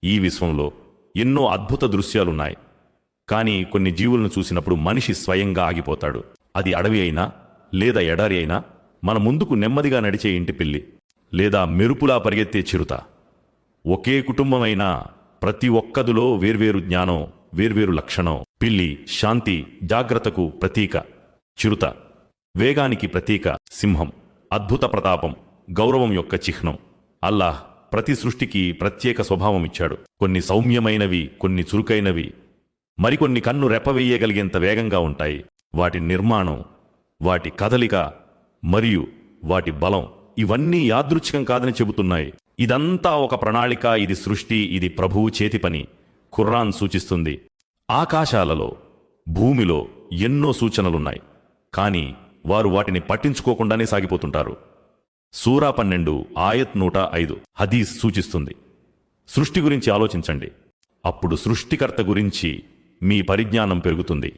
ఈ విశ్వంలో ఎన్నో అద్భుత దృశ్యాలున్నాయి. కానీ కొన్ని జీవులను చూసినప్పుడు మనిషి స్వయంగా ఆగిపోతాడు. అది అడవి అయినా లేదా ఎడారి అయినా, మన ముందుకు నెమ్మదిగా నడిచే ఇంటి పిల్లి లేదా మెరుపులా పరిగెత్తే చిరుత. ఒకే కుటుంబమైనా ప్రతి ఒక్కదిలో వేర్వేరు జ్ఞానం, వేర్వేరు లక్షణం. పిల్లి శాంతి, జాగ్రత్తకు ప్రతీక. చిరుత వేగానికి ప్రతీక. సింహం అద్భుత ప్రతాపం, గౌరవం యొక్క చిహ్నం. అల్లాహ్ ప్రతి సృష్టికి ప్రత్యేక స్వభావం ఇచ్చాడు. కొన్ని సౌమ్యమైనవి, కొన్ని చురుకైనవి, మరికొన్ని కన్ను రెప్పవేయగలిగేంత వేగంగా ఉంటాయి. వాటి నిర్మాణం, వాటి కదలిక మరియు వాటి బలం ఇవన్నీ యాదృచ్ఛికం కాదని చెబుతున్నాయి. ఇదంతా ఒక ప్రణాళిక. ఇది సృష్టి, ఇది ప్రభువు చేతి పని. ఖురాన్ సూచిస్తుంది. ఆకాశాలలో, భూమిలో ఎన్నో సూచనలున్నాయి, కానీ వారు వాటిని పట్టించుకోకుండానే సాగిపోతుంటారు. సూరా 12 ఆయత్ 105 హదీస్ సూచిస్తుంది. సృష్టి గురించి ఆలోచించండి, అప్పుడు సృష్టికర్త గురించి మీ పరిజ్ఞానం పెరుగుతుంది.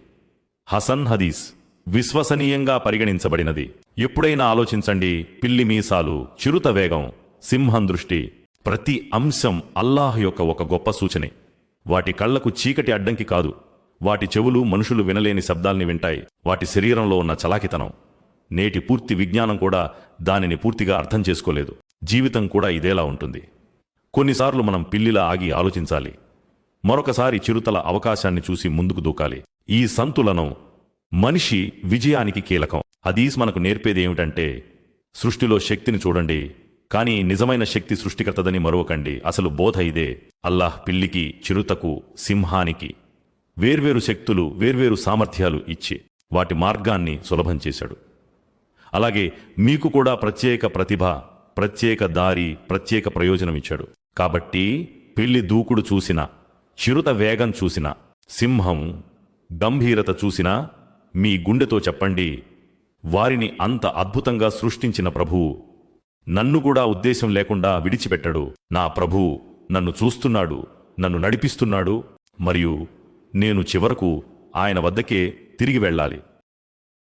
హసన్ హదీస్ విశ్వసనీయంగా పరిగణించబడినది. ఎప్పుడైనా ఆలోచించండి, పిల్లి మీసాలు, చిరుత వేగం, సింహం దృష్టి, ప్రతి అంశం అల్లాహ్ యొక్క ఒక గొప్ప సూచనే. వాటి కళ్లకు చీకటి అడ్డంకి కాదు. వాటి చెవులు మనుషులు వినలేని శబ్దాల్ని వింటాయి. వాటి శరీరంలో ఉన్న చలాకితనం, నేటి పూర్తి విజ్ఞానం కూడా దానిని పూర్తిగా అర్థం చేసుకోలేదు. జీవితం కూడా ఇదేలా ఉంటుంది. కొన్నిసార్లు మనం పిల్లిలా ఆగి ఆలోచించాలి, మరొకసారి చిరుతల అవకాశాన్ని చూసి ముందుకు దూకాలి. ఈ సంతులనం మనిషి విజయానికి కీలకం. హదీస్ మనకు నేర్పేదేమిటంటే, సృష్టిలో శక్తిని చూడండి, కానీ నిజమైన శక్తి సృష్టికర్తదని మరొకండి. అసలు బోధ ఇదే. అల్లాహ్ పిల్లికి, చిరుతకు, సింహానికి వేర్వేరు శక్తులు, వేర్వేరు సామర్థ్యాలు ఇచ్చి వాటి మార్గాన్ని సులభం చేశాడు. అలాగే మీకు కూడా ప్రత్యేక ప్రతిభ, ప్రత్యేక దారి, ప్రత్యేక ప్రయోజనం ఇచ్చాడు. కాబట్టి పిల్లి దూకుడు చూసినా, చిరుత వేగం చూసినా, సింహం గంభీరత చూసినా మీ గుండెతో చెప్పండి, వారిని అంత అద్భుతంగా సృష్టించిన ప్రభువు నన్ను కూడా ఉద్దేశం లేకుండా విడిచిపెట్టడు. నా ప్రభువు నన్ను చూస్తున్నాడు, నన్ను నడిపిస్తున్నాడు, మరియు నేను చివరకు ఆయన వద్దకే తిరిగి వెళ్ళాలి.